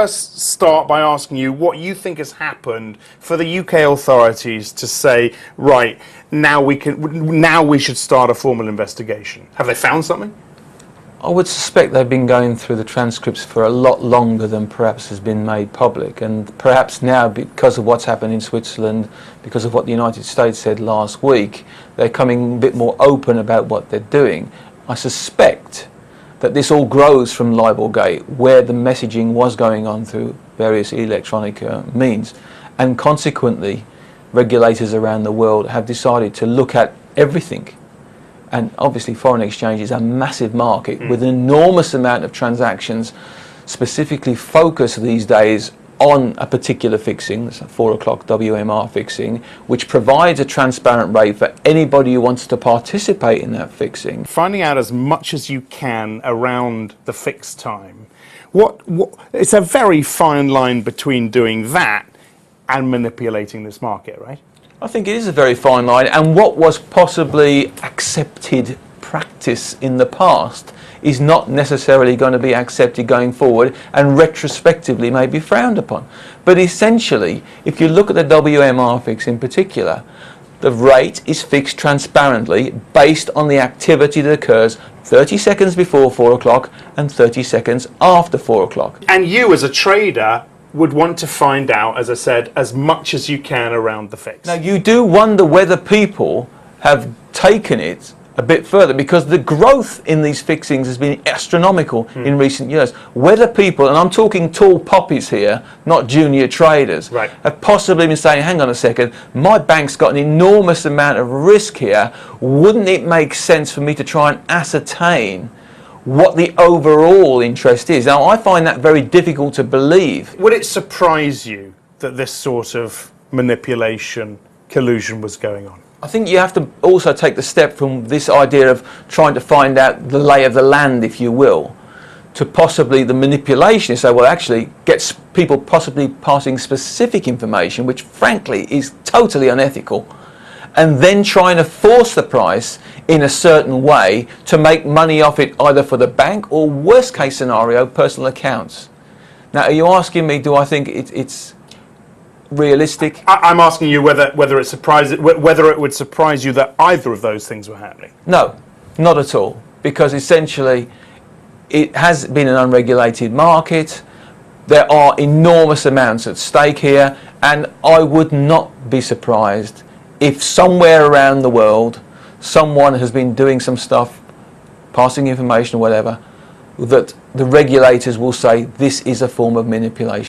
first start by asking you what you think has happened for the UK authorities to say, right, now we should start a formal investigation. Have they found something? I would suspect they've been going through the transcripts for a lot longer than perhaps has been made public, and perhaps now, because of what's happened in Switzerland, because of what the United States said last week, they're coming a bit more open about what they're doing. I suspect that this all grows from Libelgate, where the messaging was going on through various electronic means, and consequently regulators around the world have decided to look at everything. And obviously foreign exchange is a massive market with an enormous amount of transactions specifically focused these days on a particular fixing, that's a 4 o'clock WMR fixing, which provides a transparent rate for anybody who wants to participate in that fixing. Finding out as much as you can around the fixed time. It's a very fine line between doing that and manipulating this market, right? I think it is a very fine line, and what was possibly accepted practice in the past is not necessarily going to be accepted going forward, and retrospectively may be frowned upon. But essentially, if you look at the WMR fix in particular, the rate is fixed transparently based on the activity that occurs 30 seconds before 4 o'clock and 30 seconds after 4 o'clock. And you as a trader would want to find out, as I said, as much as you can around the fix. Now you do wonder whether people have taken it a bit further, because the growth in these fixings has been astronomical in recent years. Whether people, and I'm talking tall poppies here, not junior traders, right, have possibly been saying, hang on a second, my bank's got an enormous amount of risk here, wouldn't it make sense for me to try and ascertain what the overall interest is? Now, I find that very difficult to believe. Would it surprise you that this sort of manipulation, collusion was going on? I think you have to also take the step from this idea of trying to find out the lay of the land, if you will, to possibly the manipulation. So, well, actually gets people possibly passing specific information, which frankly is totally unethical, and then trying to force the price in a certain way to make money off it, either for the bank or, worst case scenario, personal accounts. Now, are you asking me, do I think it's realistic? I'm asking you whether it would surprise you that either of those things were happening. No, not at all, because essentially it has been an unregulated market. There are enormous amounts at stake here, and I would not be surprised if somewhere around the world someone has been doing some stuff, passing information or whatever, that the regulators will say this is a form of manipulation.